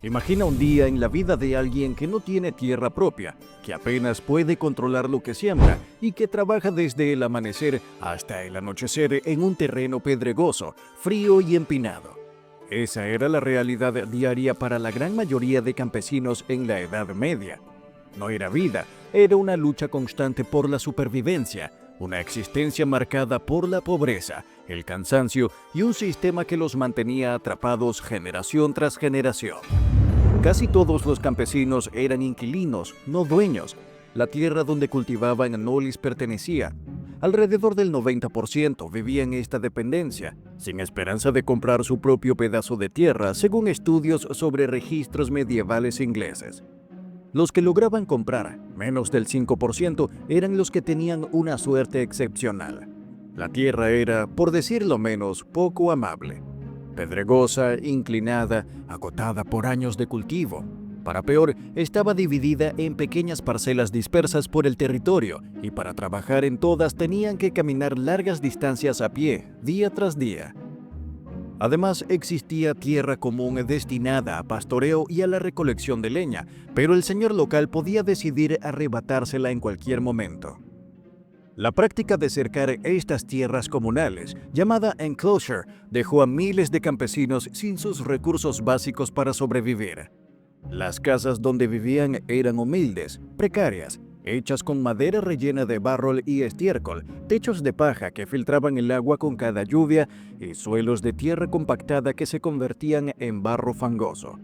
Imagina un día en la vida de alguien que no tiene tierra propia, que apenas puede controlar lo que siembra y que trabaja desde el amanecer hasta el anochecer en un terreno pedregoso, frío y empinado. Esa era la realidad diaria para la gran mayoría de campesinos en la Edad Media. No era vida, era una lucha constante por la supervivencia, una existencia marcada por la pobreza, el cansancio y un sistema que los mantenía atrapados generación tras generación. Casi todos los campesinos eran inquilinos, no dueños. La tierra donde cultivaban no les pertenecía. Alrededor del 90% vivía en esta dependencia, sin esperanza de comprar su propio pedazo de tierra, según estudios sobre registros medievales ingleses. Los que lograban comprar, menos del 5%, eran los que tenían una suerte excepcional. La tierra era, por decirlo menos, poco amable. Pedregosa, inclinada, agotada por años de cultivo. Para peor, estaba dividida en pequeñas parcelas dispersas por el territorio y para trabajar en todas tenían que caminar largas distancias a pie, día tras día. Además, existía tierra común destinada a pastoreo y a la recolección de leña, pero el señor local podía decidir arrebatársela en cualquier momento. La práctica de cercar estas tierras comunales, llamada enclosure, dejó a miles de campesinos sin sus recursos básicos para sobrevivir. Las casas donde vivían eran humildes, precarias, hechas con madera rellena de barro y estiércol, techos de paja que filtraban el agua con cada lluvia y suelos de tierra compactada que se convertían en barro fangoso.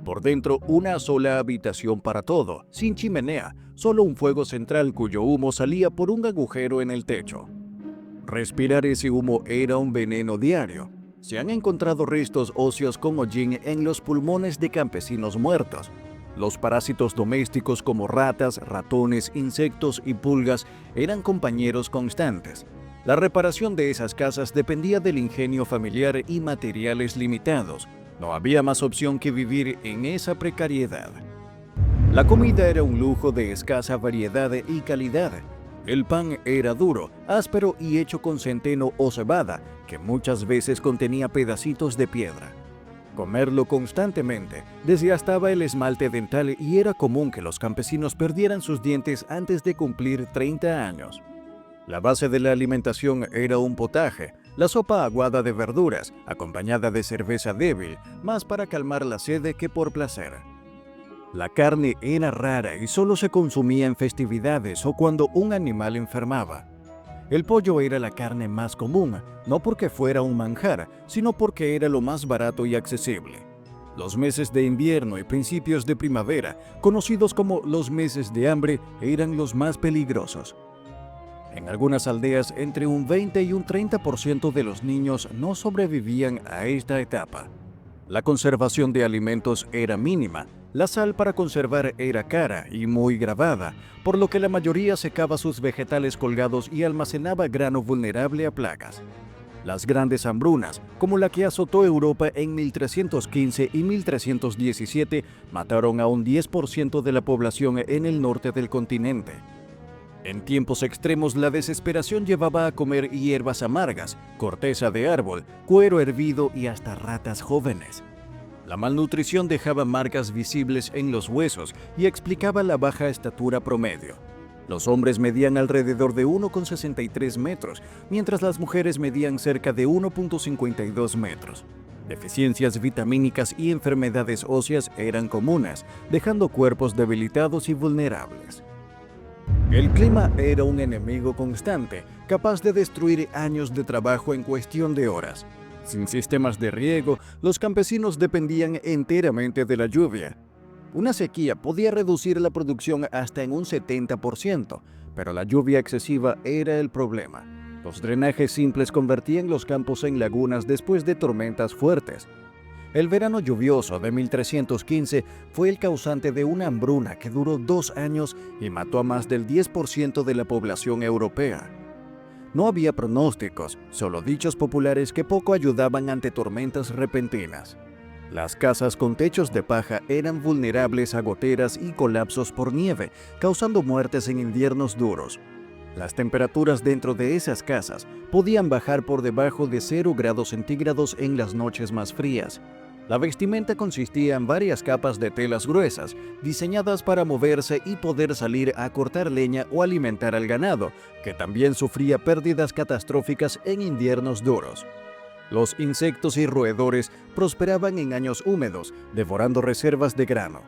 Por dentro, una sola habitación para todo, sin chimenea, solo un fuego central cuyo humo salía por un agujero en el techo. Respirar ese humo era un veneno diario. Se han encontrado restos óseos con hollín en los pulmones de campesinos muertos. Los parásitos domésticos como ratas, ratones, insectos y pulgas eran compañeros constantes. La reparación de esas casas dependía del ingenio familiar y materiales limitados. No había más opción que vivir en esa precariedad. La comida era un lujo de escasa variedad y calidad. El pan era duro, áspero y hecho con centeno o cebada, que muchas veces contenía pedacitos de piedra. Comerlo constantemente desgastaba el esmalte dental y era común que los campesinos perdieran sus dientes antes de cumplir 30 años. La base de la alimentación era un potaje, la sopa aguada de verduras, acompañada de cerveza débil, más para calmar la sed que por placer. La carne era rara y solo se consumía en festividades o cuando un animal enfermaba. El pollo era la carne más común, no porque fuera un manjar, sino porque era lo más barato y accesible. Los meses de invierno y principios de primavera, conocidos como los meses de hambre, eran los más peligrosos. En algunas aldeas, entre un 20 y un 30% de los niños no sobrevivían a esta etapa. La conservación de alimentos era mínima. La sal para conservar era cara y muy gravada, por lo que la mayoría secaba sus vegetales colgados y almacenaba grano vulnerable a plagas. Las grandes hambrunas, como la que azotó Europa en 1315 y 1317, mataron a un 10% de la población en el norte del continente. En tiempos extremos, la desesperación llevaba a comer hierbas amargas, corteza de árbol, cuero hervido y hasta ratas jóvenes. La malnutrición dejaba marcas visibles en los huesos y explicaba la baja estatura promedio. Los hombres medían alrededor de 1,63 metros, mientras las mujeres medían cerca de 1,52 metros. Deficiencias vitamínicas y enfermedades óseas eran comunes, dejando cuerpos debilitados y vulnerables. El clima era un enemigo constante, capaz de destruir años de trabajo en cuestión de horas. Sin sistemas de riego, los campesinos dependían enteramente de la lluvia. Una sequía podía reducir la producción hasta en un 70%, pero la lluvia excesiva era el problema. Los drenajes simples convertían los campos en lagunas después de tormentas fuertes. El verano lluvioso de 1315 fue el causante de una hambruna que duró 2 años y mató a más del 10% de la población europea. No había pronósticos, solo dichos populares que poco ayudaban ante tormentas repentinas. Las casas con techos de paja eran vulnerables a goteras y colapsos por nieve, causando muertes en inviernos duros. Las temperaturas dentro de esas casas podían bajar por debajo de 0 grados centígrados en las noches más frías. La vestimenta consistía en varias capas de telas gruesas, diseñadas para moverse y poder salir a cortar leña o alimentar al ganado, que también sufría pérdidas catastróficas en inviernos duros. Los insectos y roedores prosperaban en años húmedos, devorando reservas de grano.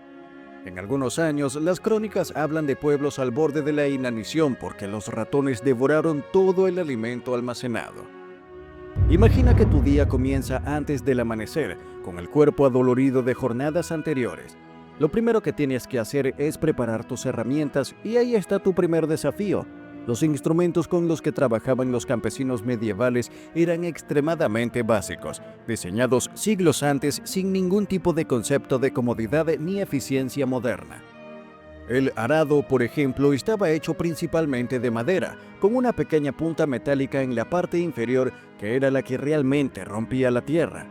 En algunos años, las crónicas hablan de pueblos al borde de la inanición porque los ratones devoraron todo el alimento almacenado. Imagina que tu día comienza antes del amanecer, con el cuerpo adolorido de jornadas anteriores. Lo primero que tienes que hacer es preparar tus herramientas y ahí está tu primer desafío. Los instrumentos con los que trabajaban los campesinos medievales eran extremadamente básicos, diseñados siglos antes sin ningún tipo de concepto de comodidad ni eficiencia moderna. El arado, por ejemplo, estaba hecho principalmente de madera, con una pequeña punta metálica en la parte inferior que era la que realmente rompía la tierra.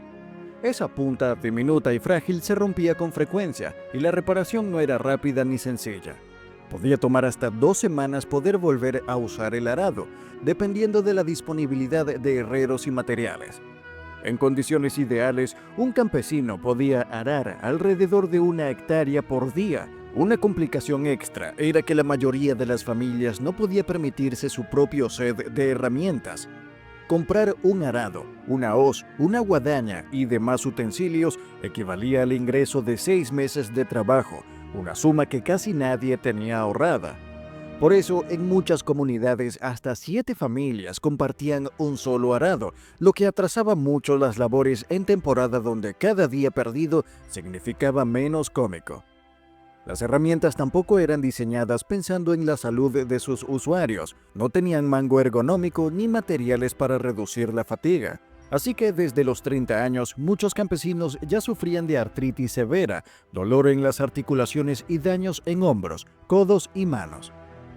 Esa punta, diminuta y frágil, se rompía con frecuencia y la reparación no era rápida ni sencilla. Podía tomar hasta 2 semanas poder volver a usar el arado, dependiendo de la disponibilidad de herreros y materiales. En condiciones ideales, un campesino podía arar alrededor de 1 hectárea por día. Una complicación extra era que la mayoría de las familias no podía permitirse su propio set de herramientas. Comprar un arado, una hoz, una guadaña y demás utensilios equivalía al ingreso de 6 meses de trabajo, una suma que casi nadie tenía ahorrada. Por eso, en muchas comunidades, hasta 7 familias compartían un solo arado, lo que atrasaba mucho las labores en temporada donde cada día perdido significaba menos cómico. Las herramientas tampoco eran diseñadas pensando en la salud de sus usuarios, no tenían mango ergonómico ni materiales para reducir la fatiga. Así que desde los 30 años, muchos campesinos ya sufrían de artritis severa, dolor en las articulaciones y daños en hombros, codos y manos.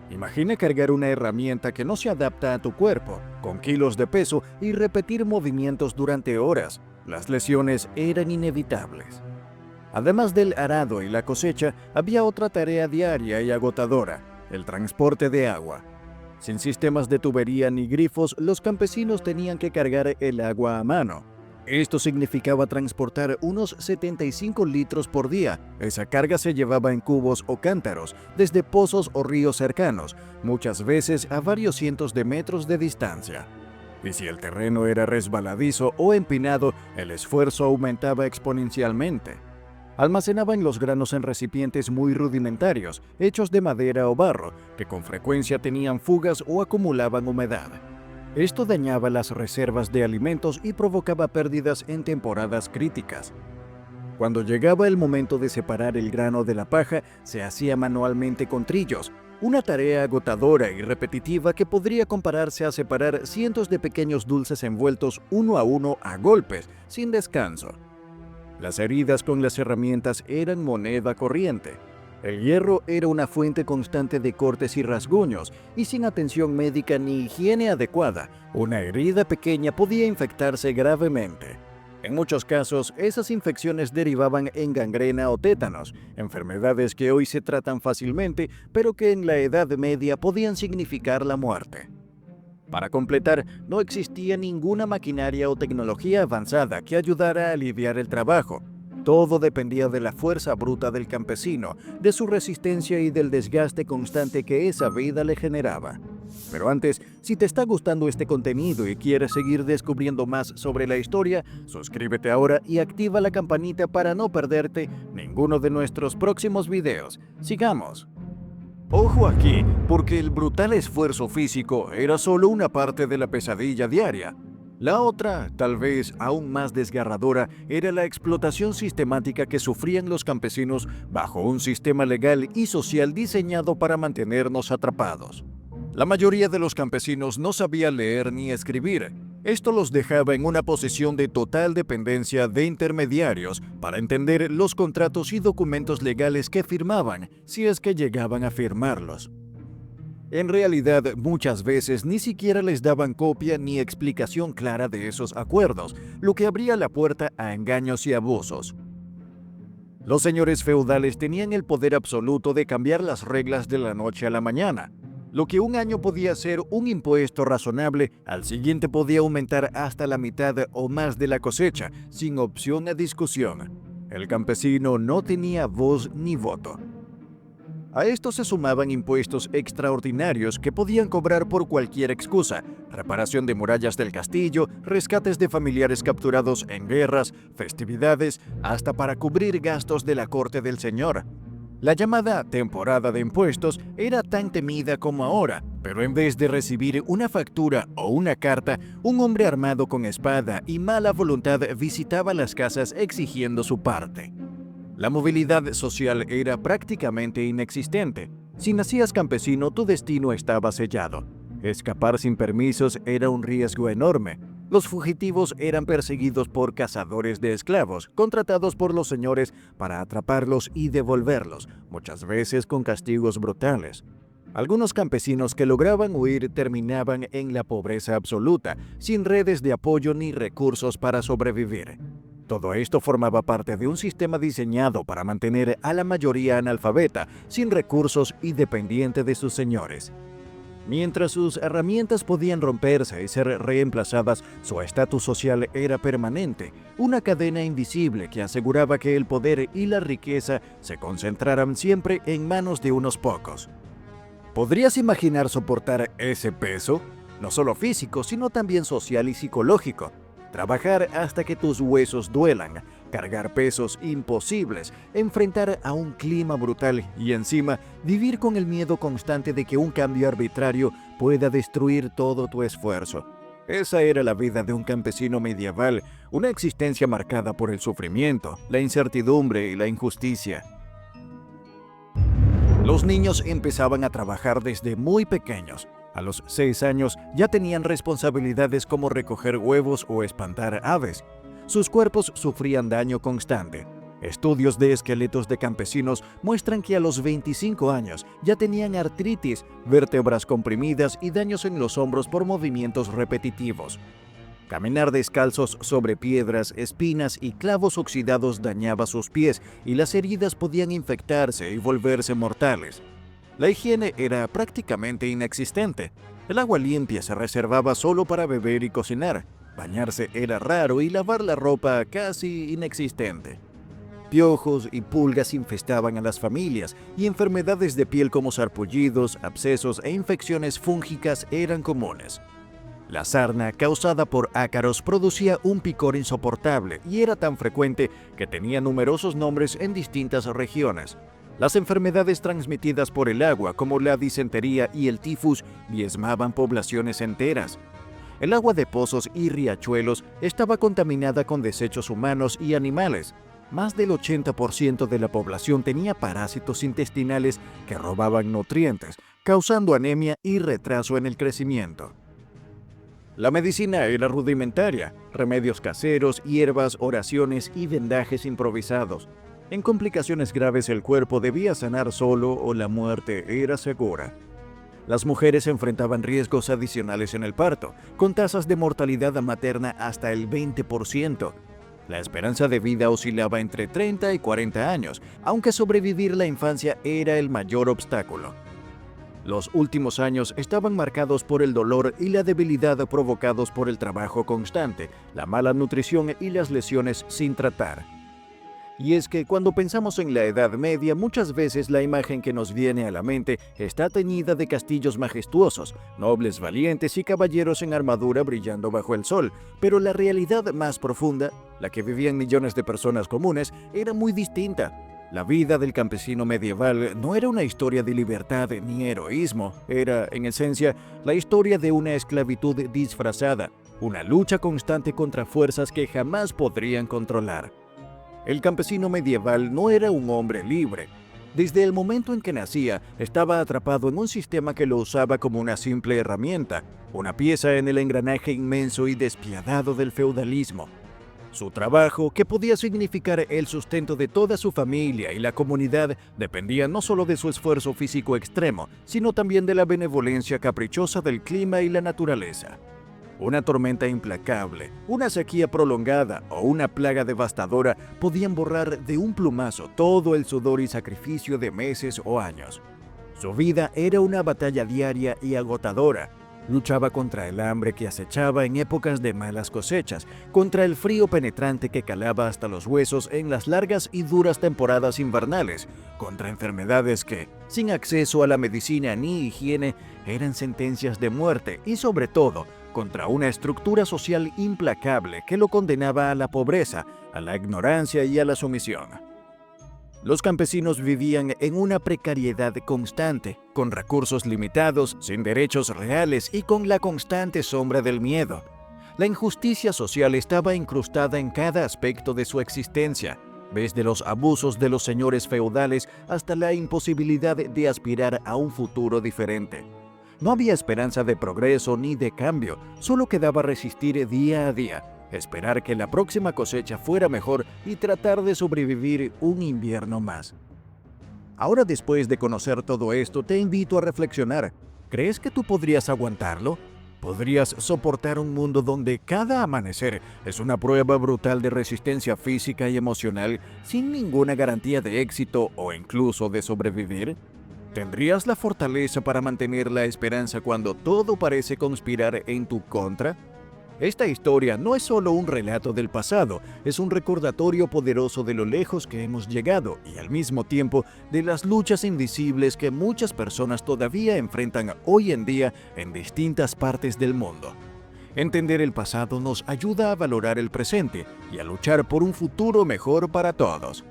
Imagina cargar una herramienta que no se adapta a tu cuerpo, con kilos de peso y repetir movimientos durante horas. Las lesiones eran inevitables. Además del arado y la cosecha, había otra tarea diaria y agotadora: el transporte de agua. Sin sistemas de tubería ni grifos, los campesinos tenían que cargar el agua a mano. Esto significaba transportar unos 75 litros por día. Esa carga se llevaba en cubos o cántaros, desde pozos o ríos cercanos, muchas veces a varios cientos de metros de distancia. Y si el terreno era resbaladizo o empinado, el esfuerzo aumentaba exponencialmente. Almacenaban los granos en recipientes muy rudimentarios, hechos de madera o barro, que con frecuencia tenían fugas o acumulaban humedad. Esto dañaba las reservas de alimentos y provocaba pérdidas en temporadas críticas. Cuando llegaba el momento de separar el grano de la paja, se hacía manualmente con trillos, una tarea agotadora y repetitiva que podría compararse a separar cientos de pequeños dulces envueltos uno a golpes, sin descanso. Las heridas con las herramientas eran moneda corriente. El hierro era una fuente constante de cortes y rasguños, y sin atención médica ni higiene adecuada, una herida pequeña podía infectarse gravemente. En muchos casos, esas infecciones derivaban en gangrena o tétanos, enfermedades que hoy se tratan fácilmente, pero que en la Edad Media podían significar la muerte. Para completar, no existía ninguna maquinaria o tecnología avanzada que ayudara a aliviar el trabajo. Todo dependía de la fuerza bruta del campesino, de su resistencia y del desgaste constante que esa vida le generaba. Pero antes, si te está gustando este contenido y quieres seguir descubriendo más sobre la historia, suscríbete ahora y activa la campanita para no perderte ninguno de nuestros próximos videos. ¡Sigamos! Ojo aquí, porque el brutal esfuerzo físico era solo una parte de la pesadilla diaria. La otra, tal vez aún más desgarradora, era la explotación sistemática que sufrían los campesinos bajo un sistema legal y social diseñado para mantenernos atrapados. La mayoría de los campesinos no sabía leer ni escribir. Esto los dejaba en una posición de total dependencia de intermediarios para entender los contratos y documentos legales que firmaban, si es que llegaban a firmarlos. En realidad, muchas veces ni siquiera les daban copia ni explicación clara de esos acuerdos, lo que abría la puerta a engaños y abusos. Los señores feudales tenían el poder absoluto de cambiar las reglas de la noche a la mañana. Lo que un año podía ser un impuesto razonable, al siguiente podía aumentar hasta la mitad o más de la cosecha, sin opción a discusión. El campesino no tenía voz ni voto. A esto se sumaban impuestos extraordinarios que podían cobrar por cualquier excusa: reparación de murallas del castillo, rescates de familiares capturados en guerras, festividades, hasta para cubrir gastos de la corte del señor. La llamada temporada de impuestos era tan temida como ahora, pero en vez de recibir una factura o una carta, un hombre armado con espada y mala voluntad visitaba las casas exigiendo su parte. La movilidad social era prácticamente inexistente. Si nacías campesino, tu destino estaba sellado. Escapar sin permisos era un riesgo enorme. Los fugitivos eran perseguidos por cazadores de esclavos, contratados por los señores para atraparlos y devolverlos, muchas veces con castigos brutales. Algunos campesinos que lograban huir terminaban en la pobreza absoluta, sin redes de apoyo ni recursos para sobrevivir. Todo esto formaba parte de un sistema diseñado para mantener a la mayoría analfabeta, sin recursos y dependiente de sus señores. Mientras sus herramientas podían romperse y ser reemplazadas, su estatus social era permanente, una cadena invisible que aseguraba que el poder y la riqueza se concentraran siempre en manos de unos pocos. ¿Podrías imaginar soportar ese peso? No solo físico, sino también social y psicológico. Trabajar hasta que tus huesos duelan, cargar pesos imposibles, enfrentar a un clima brutal y encima vivir con el miedo constante de que un cambio arbitrario pueda destruir todo tu esfuerzo. Esa era la vida de un campesino medieval, una existencia marcada por el sufrimiento, la incertidumbre y la injusticia. Los niños empezaban a trabajar desde muy pequeños. A los 6 años ya tenían responsabilidades como recoger huevos o espantar aves. Sus cuerpos sufrían daño constante. Estudios de esqueletos de campesinos muestran que a los 25 años ya tenían artritis, vértebras comprimidas y daños en los hombros por movimientos repetitivos. Caminar descalzos sobre piedras, espinas y clavos oxidados dañaba sus pies y las heridas podían infectarse y volverse mortales. La higiene era prácticamente inexistente. El agua limpia se reservaba solo para beber y cocinar. Bañarse era raro y lavar la ropa casi inexistente. Piojos y pulgas infestaban a las familias y enfermedades de piel como sarpullidos, abscesos e infecciones fúngicas eran comunes. La sarna causada por ácaros producía un picor insoportable y era tan frecuente que tenía numerosos nombres en distintas regiones. Las enfermedades transmitidas por el agua, como la disentería y el tifus, diezmaban poblaciones enteras. El agua de pozos y riachuelos estaba contaminada con desechos humanos y animales. Más del 80% de la población tenía parásitos intestinales que robaban nutrientes, causando anemia y retraso en el crecimiento. La medicina era rudimentaria: remedios caseros, hierbas, oraciones y vendajes improvisados. En complicaciones graves el cuerpo debía sanar solo o la muerte era segura. Las mujeres enfrentaban riesgos adicionales en el parto, con tasas de mortalidad materna hasta el 20%. La esperanza de vida oscilaba entre 30 y 40 años, aunque sobrevivir la infancia era el mayor obstáculo. Los últimos años estaban marcados por el dolor y la debilidad provocados por el trabajo constante, la mala nutrición y las lesiones sin tratar. Y es que cuando pensamos en la Edad Media, muchas veces la imagen que nos viene a la mente está teñida de castillos majestuosos, nobles valientes y caballeros en armadura brillando bajo el sol, pero la realidad más profunda, la que vivían millones de personas comunes, era muy distinta. La vida del campesino medieval no era una historia de libertad ni heroísmo, era, en esencia, la historia de una esclavitud disfrazada, una lucha constante contra fuerzas que jamás podrían controlar. El campesino medieval no era un hombre libre. Desde el momento en que nacía, estaba atrapado en un sistema que lo usaba como una simple herramienta, una pieza en el engranaje inmenso y despiadado del feudalismo. Su trabajo, que podía significar el sustento de toda su familia y la comunidad, dependía no solo de su esfuerzo físico extremo, sino también de la benevolencia caprichosa del clima y la naturaleza. Una tormenta implacable, una sequía prolongada o una plaga devastadora podían borrar de un plumazo todo el sudor y sacrificio de meses o años. Su vida era una batalla diaria y agotadora. Luchaba contra el hambre que acechaba en épocas de malas cosechas, contra el frío penetrante que calaba hasta los huesos en las largas y duras temporadas invernales, contra enfermedades que, sin acceso a la medicina ni higiene, eran sentencias de muerte y, sobre todo, contra una estructura social implacable que lo condenaba a la pobreza, a la ignorancia y a la sumisión. Los campesinos vivían en una precariedad constante, con recursos limitados, sin derechos reales y con la constante sombra del miedo. La injusticia social estaba incrustada en cada aspecto de su existencia, desde los abusos de los señores feudales hasta la imposibilidad de aspirar a un futuro diferente. No había esperanza de progreso ni de cambio, solo quedaba resistir día a día, esperar que la próxima cosecha fuera mejor y tratar de sobrevivir un invierno más. Ahora, después de conocer todo esto, te invito a reflexionar. ¿Crees que tú podrías aguantarlo? ¿Podrías soportar un mundo donde cada amanecer es una prueba brutal de resistencia física y emocional sin ninguna garantía de éxito o incluso de sobrevivir? ¿Tendrías la fortaleza para mantener la esperanza cuando todo parece conspirar en tu contra? Esta historia no es solo un relato del pasado, es un recordatorio poderoso de lo lejos que hemos llegado y al mismo tiempo de las luchas invisibles que muchas personas todavía enfrentan hoy en día en distintas partes del mundo. Entender el pasado nos ayuda a valorar el presente y a luchar por un futuro mejor para todos.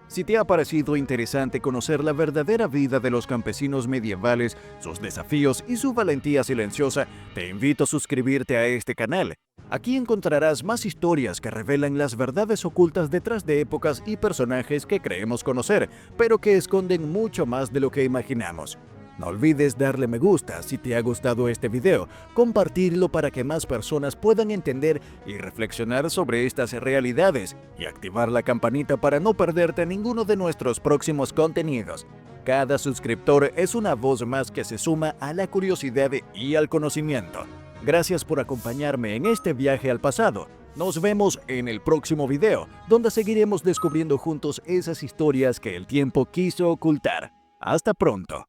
Si te ha parecido interesante conocer la verdadera vida de los campesinos medievales, sus desafíos y su valentía silenciosa, te invito a suscribirte a este canal. Aquí encontrarás más historias que revelan las verdades ocultas detrás de épocas y personajes que creemos conocer, pero que esconden mucho más de lo que imaginamos. No olvides darle me gusta si te ha gustado este video, compartirlo para que más personas puedan entender y reflexionar sobre estas realidades y activar la campanita para no perderte ninguno de nuestros próximos contenidos. Cada suscriptor es una voz más que se suma a la curiosidad y al conocimiento. Gracias por acompañarme en este viaje al pasado. Nos vemos en el próximo video, donde seguiremos descubriendo juntos esas historias que el tiempo quiso ocultar. Hasta pronto.